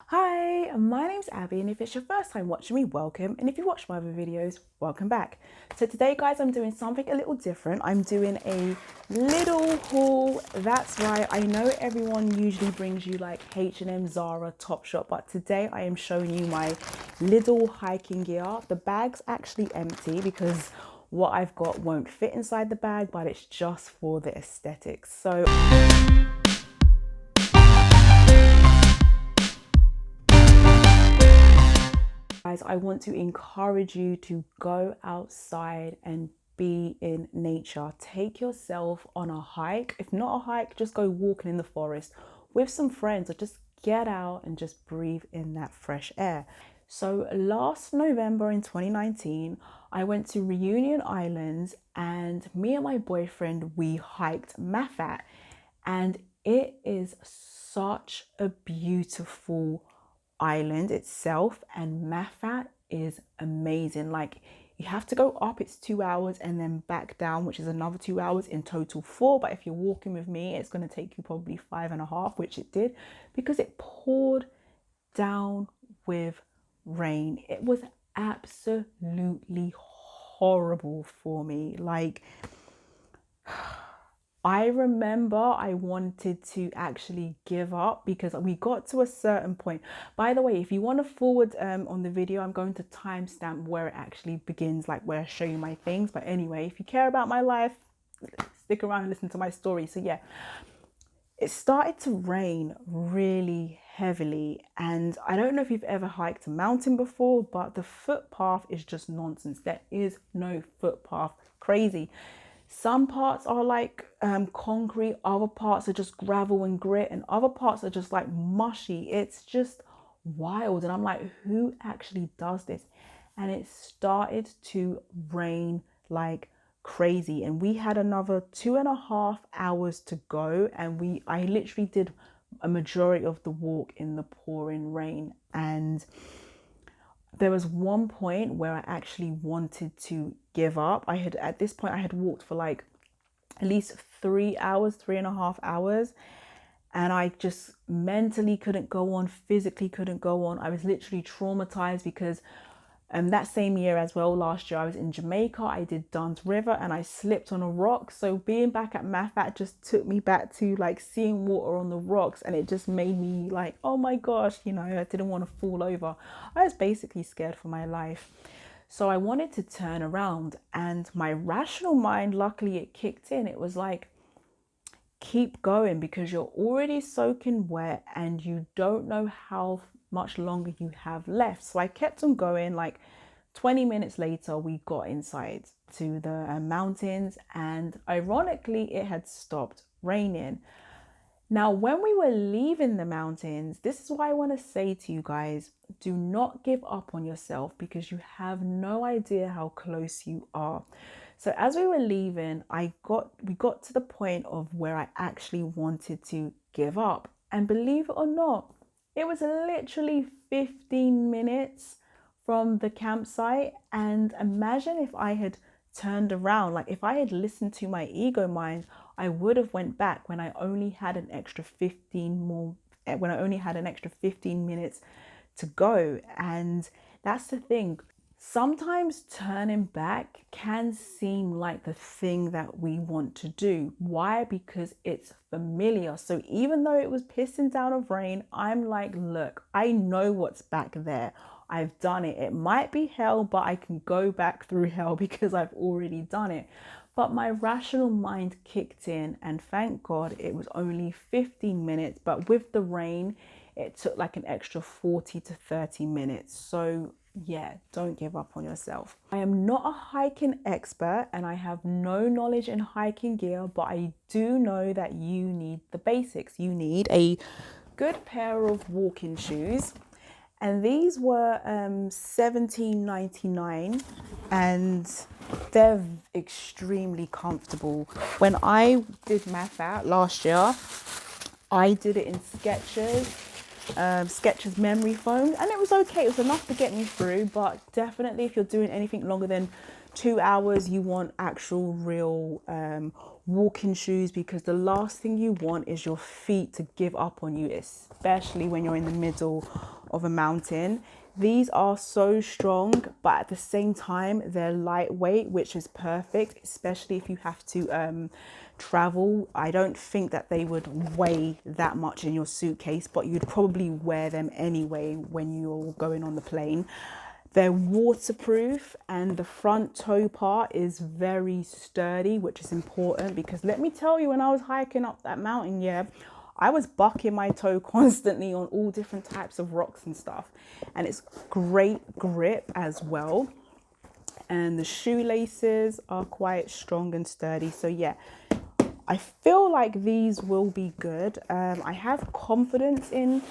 Hi, my name's Abby, and if it's your first time watching me, welcome. And if you watch my other videos, welcome back. So today, guys, I'm doing something a little different. I'm doing a Lidl haul. That's right. I know everyone usually brings you like H&M, Zara, Topshop, but today I am showing you my Lidl hiking gear. The bag's actually empty because what I've got won't fit inside the bag, but it's just for the aesthetics. So guys, I want to encourage you to go outside and be in nature. Take yourself on a hike. If not a hike, just go walking in the forest with some friends, or just get out and just breathe in that fresh air. So last November in 2019, I went to Reunion Island, and me and my boyfriend, we hiked Mafate, and it is such a beautiful island itself, and Mafate is amazing. Like, you have to go up, it's 2 hours, and then back down, which is another 2 hours, in total 4. But if you're walking with me, it's going to take you probably 5.5, which it did, because it poured down with rain. It was absolutely horrible for me. Like, I remember I wanted to actually give up because we got to a certain point. By the way, if you want to forward on the video, I'm going to timestamp where it actually begins, like where I show you my things. But anyway, if you care about my life, stick around and listen to my story. So yeah, it started to rain really heavily, and I don't know if you've ever hiked a mountain before, but the footpath is just nonsense. There is no footpath. Crazy. Some parts are like concrete, other parts are just gravel and grit, and other parts are just like mushy. It's just wild, and I'm like, who actually does this? And it started to rain like crazy, and we had another 2.5 hours to go, and I literally did a majority of the walk in the pouring rain. And there was one point where I actually wanted to give up. At this point, I had walked for like at least 3 hours, 3.5 hours, and I just mentally couldn't go on, physically couldn't go on. I was literally traumatized because that same year as well, last year, I was in Jamaica. I did Dunn's River and I slipped on a rock. So being back at Mafate just took me back to like seeing water on the rocks, and it just made me like, oh my gosh, I didn't want to fall over. I was basically scared for my life. So I wanted to turn around, and my rational mind, luckily it kicked in. It was like, keep going, because you're already soaking wet and you don't know how much longer you have left. So I kept on going. Like 20 minutes later, we got inside to the mountains, and ironically, it had stopped raining. Now, when we were leaving the mountains, this is why I want to say to you guys, do not give up on yourself, because you have no idea how close you are. So as we were leaving, we got to the point of where I actually wanted to give up. And believe it or not, it was literally 15 minutes from the campsite. And imagine if I had turned around, like if I had listened to my ego mind, I would have went back when I only had an extra 15 minutes to go. And that's the thing. Sometimes turning back can seem like the thing that we want to do. Why? Because it's familiar. So even though it was pissing down of rain, I'm like, look, I know what's back there. I've done it. It might be hell, but I can go back through hell because I've already done it. But my rational mind kicked in, and thank God it was only 15 minutes. But with the rain, it took like an extra 40 to 30 minutes. So yeah, don't give up on yourself. I am not a hiking expert and I have no knowledge in hiking gear, but I do know that you need the basics. You need a good pair of walking shoes, and these were $17.99, and they're extremely comfortable. When I did Mafate last year, I did it in Skechers memory foam, and it was okay. It was enough to get me through, but definitely if you're doing anything longer than 2 hours, you want actual real walking shoes, because the last thing you want is your feet to give up on you, especially when you're in the middle of a mountain. These are so strong, but at the same time they're lightweight, which is perfect, especially if you have to travel. I don't think that they would weigh that much in your suitcase, but you'd probably wear them anyway when you're going on the plane. They're waterproof, and the front toe part is very sturdy, which is important, because let me tell you, when I was hiking up that mountain, yeah, I was bucking my toe constantly on all different types of rocks and stuff. And it's great grip as well. And the shoelaces are quite strong and sturdy. So yeah, I feel like these will be good. I have confidence in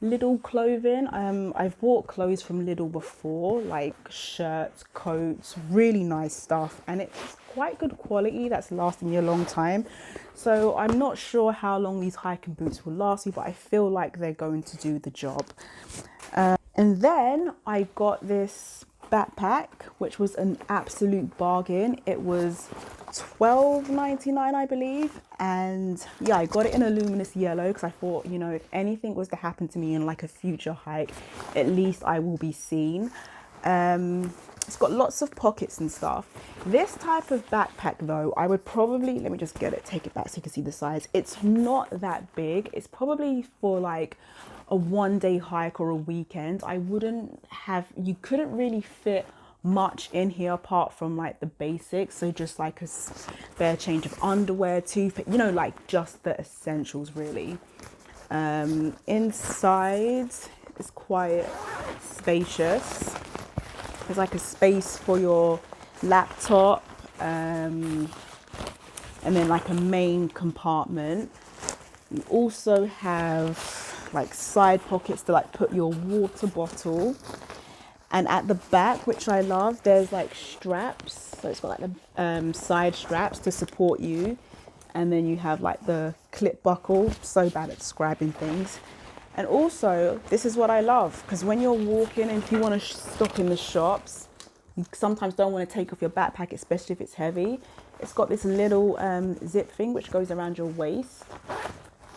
Lidl clothing. I've bought clothes from Lidl before, like shirts, coats, really nice stuff, and it's quite good quality that's lasting me a long time. So I'm not sure how long these hiking boots will last me, but I feel like they're going to do the job. And then I got this backpack, which was an absolute bargain. It was $12.99, I believe. And yeah, I got it in a luminous yellow because I thought, you know, if anything was to happen to me in like a future hike, at least I will be seen. It's got lots of pockets and stuff. This type of backpack though, I would probably, let me just get it, take it back so you can see the size. It's not that big. It's probably for like a one-day hike or a weekend. I wouldn't have, you couldn't really fit much in here apart from like the basics, so just like a spare change of underwear, toothpaste, you know, like just the essentials really. Inside is quite spacious. There's like a space for your laptop, and then like a main compartment. You also have like side pockets to like put your water bottle. And at the back, which I love, there's like straps. So it's got like the side straps to support you. And then you have like the clip buckle. So bad at describing things. And also, this is what I love, because when you're walking and if you want to stop in the shops, you sometimes don't want to take off your backpack, especially if it's heavy. It's got this little zip thing which goes around your waist.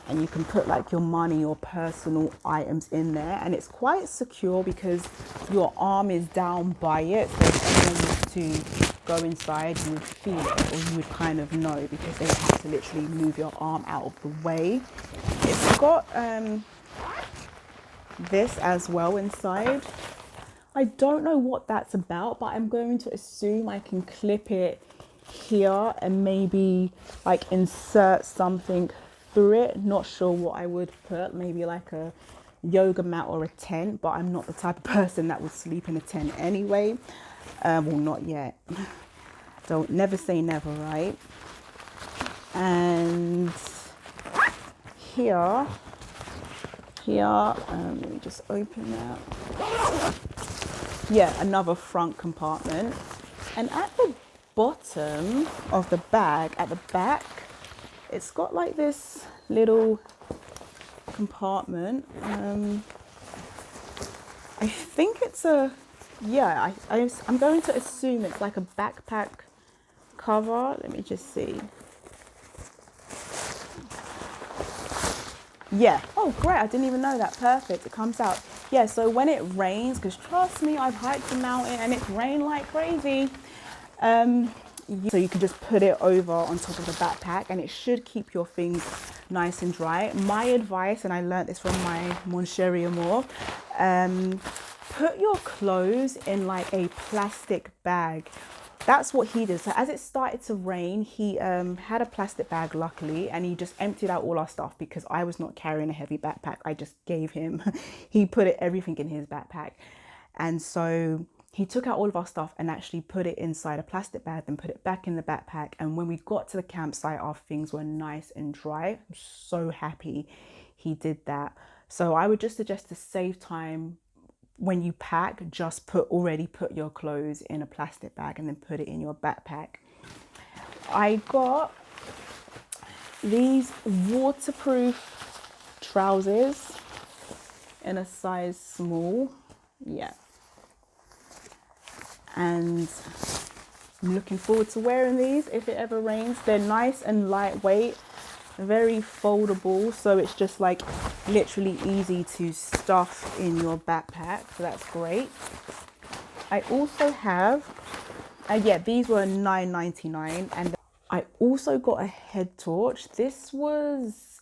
And you can put like your money or personal items in there, and it's quite secure because your arm is down by it. So if anyone was to go inside, you would feel it, or you would kind of know, because they have to literally move your arm out of the way. It's got this as well inside. I don't know what that's about, but I'm going to assume I can clip it here and maybe like insert something through it. Not sure what I would put, maybe like a yoga mat or a tent, but I'm not the type of person that would sleep in a tent anyway. Well, not yet. Don't never say never, right? And here, let me just open that. Yeah, another front compartment. And at the bottom of the bag, at the back, it's got like this little compartment. I think it's a, yeah, I'm going to assume it's like a backpack cover. Let me just see. Yeah. Oh, great. I didn't even know that. Perfect. It comes out. Yeah, so when it rains, because trust me, I've hiked the mountain and it's rained like crazy. So you can just put it over on top of the backpack and it should keep your things nice and dry. My advice, and I learned this from my mon chéri amour, put your clothes in like a plastic bag. That's what he did. So as it started to rain, he had a plastic bag, luckily, and he just emptied out all our stuff because I was not carrying a heavy backpack. I just gave him, he put everything in his backpack. And so he took out all of our stuff and actually put it inside a plastic bag, then put it back in the backpack. And when we got to the campsite, our things were nice and dry. I'm so happy he did that. So I would just suggest, to save time, when you pack, just already put your clothes in a plastic bag and then put it in your backpack. I got these waterproof trousers in a size small. Yeah. And I'm looking forward to wearing these if it ever rains. They're nice and lightweight, very foldable, so it's just like literally easy to stuff in your backpack, so that's great. I also have, yeah, these were $9.99, and I also got a head torch. This was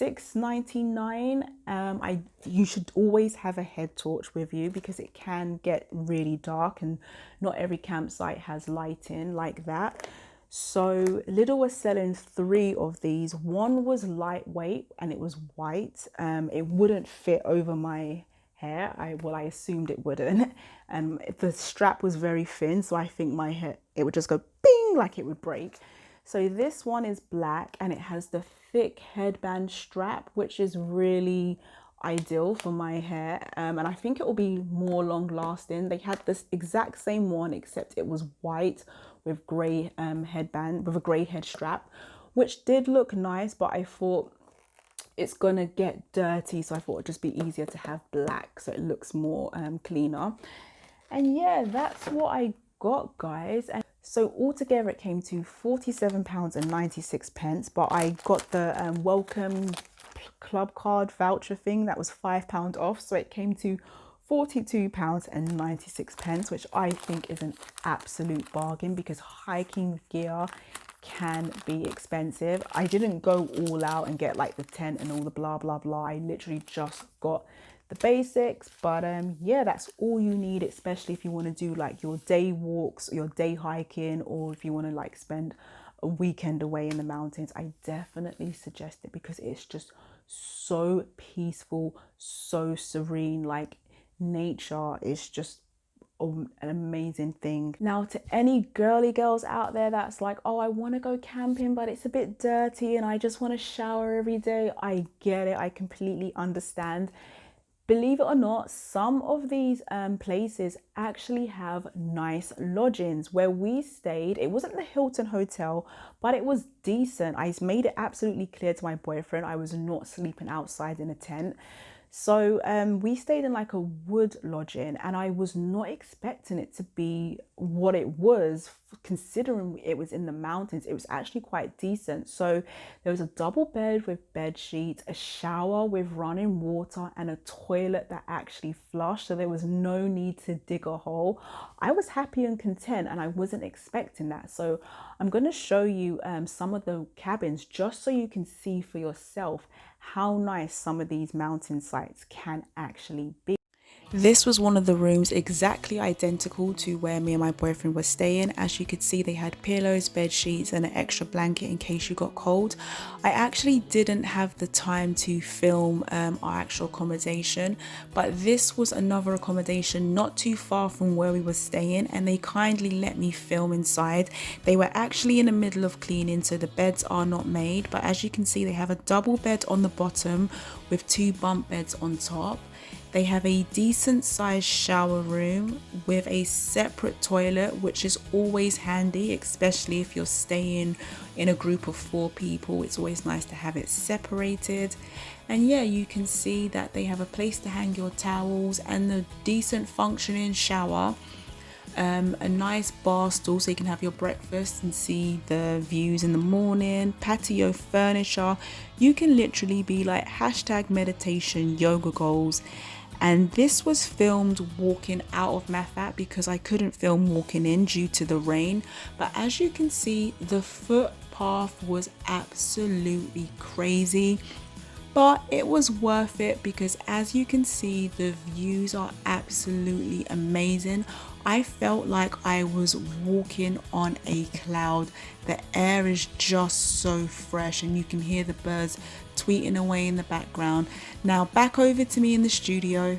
$6.99. You should always have a head torch with you because it can get really dark and not every campsite has lighting like that. So Lidl was selling 3 of these. One was lightweight and it was white. It wouldn't fit over my hair. I assumed it wouldn't. The strap was very thin, so I think my hair, it would just go bing, like it would break. So this one is black and it has the thick headband strap, which is really ideal for my hair, and I think it will be more long lasting. They had this exact same one except it was white with grey headband with a grey head strap, which did look nice, but I thought it's gonna get dirty, so I thought it'd just be easier to have black so it looks more cleaner. And yeah, that's what I got, guys. And so altogether it came to £47.96, but I got the welcome club card voucher thing that was £5 off, so it came to £42.96, which I think is an absolute bargain because hiking gear can be expensive. I didn't go all out and get like the tent and all the blah blah blah. I literally just got the basics, but yeah, that's all you need, especially if you want to do like your day walks, your day hiking, or if you want to like spend a weekend away in the mountains. I definitely suggest it because it's just so peaceful, so serene. Like nature is just an amazing thing. Now, to any girly girls out there that's like, oh, I want to go camping but it's a bit dirty and I just want to shower every day, I get it. I completely understand. Believe it or not, some of these places actually have nice lodgings. Where we stayed, it wasn't the Hilton Hotel, but it was decent. I made it absolutely clear to my boyfriend I was not sleeping outside in a tent. So we stayed in like a wood lodging, and I was not expecting it to be what it was, considering it was in the mountains. It was actually quite decent. So there was a double bed with bed sheets, a shower with running water, and a toilet that actually flushed, so there was no need to dig a hole. I was happy and content, and I wasn't expecting that. So I'm going to show you some of the cabins just so you can see for yourself how nice some of these mountain sites can actually be. This was one of the rooms exactly identical to where me and my boyfriend were staying. As you could see, they had pillows, bed sheets, and an extra blanket in case you got cold. I actually didn't have the time to film our actual accommodation, but this was another accommodation not too far from where we were staying, and they kindly let me film inside. They were actually in the middle of cleaning, so the beds are not made, but as you can see, they have a double bed on the bottom with 2 bunk beds on top. They have a decent sized shower room with a separate toilet, which is always handy, especially if you're staying in a group of 4 people. It's always nice to have it separated. And yeah, you can see that they have a place to hang your towels and a decent functioning shower. A nice bar stool so you can have your breakfast and see the views in the morning, patio furniture. You can literally be like #meditation yoga goals. And this was filmed walking out of Mafate because I couldn't film walking in due to the rain. But as you can see, the footpath was absolutely crazy. But it was worth it because as you can see, the views are absolutely amazing. I felt like I was walking on a cloud. The air is just so fresh and you can hear the birds tweeting away in the background. Now back over to me in the studio.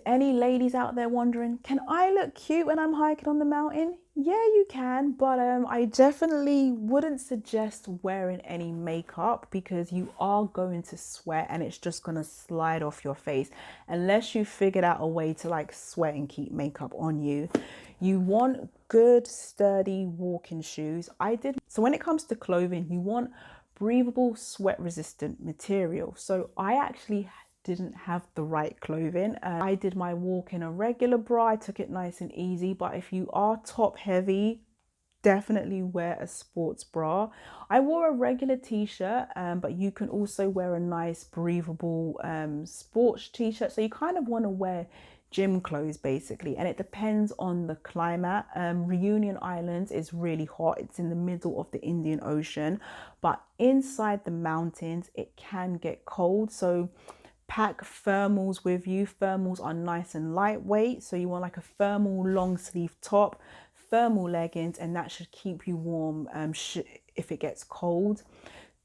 Any ladies out there wondering, can I look cute when I'm hiking on the mountain? Yeah, you can, but I definitely wouldn't suggest wearing any makeup because you are going to sweat and it's just going to slide off your face unless you figured out a way to like sweat and keep makeup on you. You want good, sturdy walking shoes. So when it comes to clothing, you want breathable, sweat resistant material. So I actually didn't have the right clothing. I did my walk in a regular bra. I took it nice and easy, but if you are top heavy, definitely wear a sports bra. I wore a regular t-shirt, but you can also wear a nice breathable sports t-shirt. So you kind of want to wear gym clothes basically, and it depends on the climate. Reunion Island is really hot. It's in the middle of the Indian Ocean, but inside the mountains it can get cold. So pack thermals with you. Thermals are nice and lightweight, so you want like a thermal long sleeve top, thermal leggings, and that should keep you warm if it gets cold.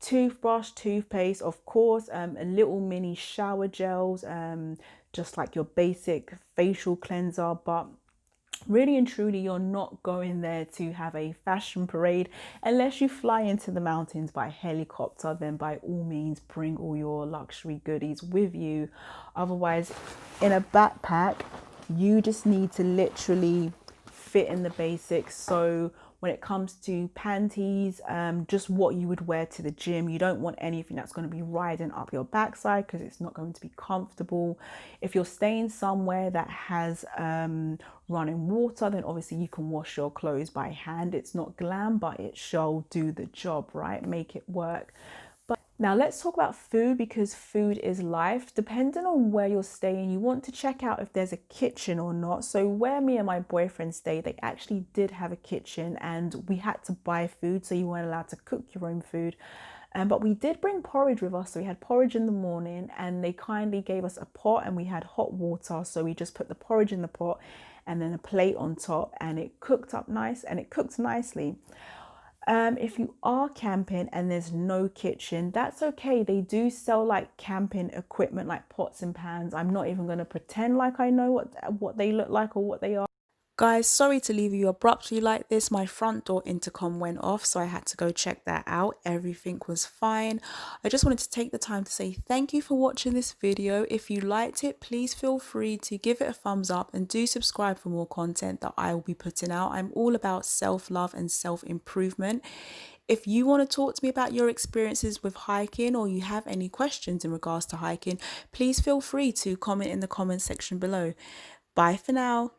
Toothbrush, toothpaste, of course, a little mini shower gels, just like your basic facial cleanser. But really and truly, you're not going there to have a fashion parade. Unless you fly into the mountains by helicopter, then by all means bring all your luxury goodies with you. Otherwise, in a backpack, you just need to literally fit in the basics. So when it comes to panties, just what you would wear to the gym. You don't want anything that's going to be riding up your backside because it's not going to be comfortable. If you're staying somewhere that has running water, then obviously you can wash your clothes by hand. It's not glam, but it shall do the job, right? Make it work. Now let's talk about food, because food is life. Depending on where you're staying, you want to check out if there's a kitchen or not. So where me and my boyfriend stayed, they actually did have a kitchen and we had to buy food, so you weren't allowed to cook your own food. But we did bring porridge with us. So we had porridge in the morning and they kindly gave us a pot and we had hot water. So we just put the porridge in the pot and then a plate on top, and it cooked up nice and it cooked nicely. If you are camping and there's no kitchen, that's okay. They do sell like camping equipment like pots and pans. I'm not even going to pretend like I know what they look like or what they are. Guys, sorry to leave you abruptly like this. My front door intercom went off, so I had to go check that out. Everything was fine. I just wanted to take the time to say thank you for watching this video. If you liked it, please feel free to give it a thumbs up and do subscribe for more content that I will be putting out. I'm all about self-love and self-improvement. If you want to talk to me about your experiences with hiking, or you have any questions in regards to hiking, please feel free to comment in the comment section below. Bye for now.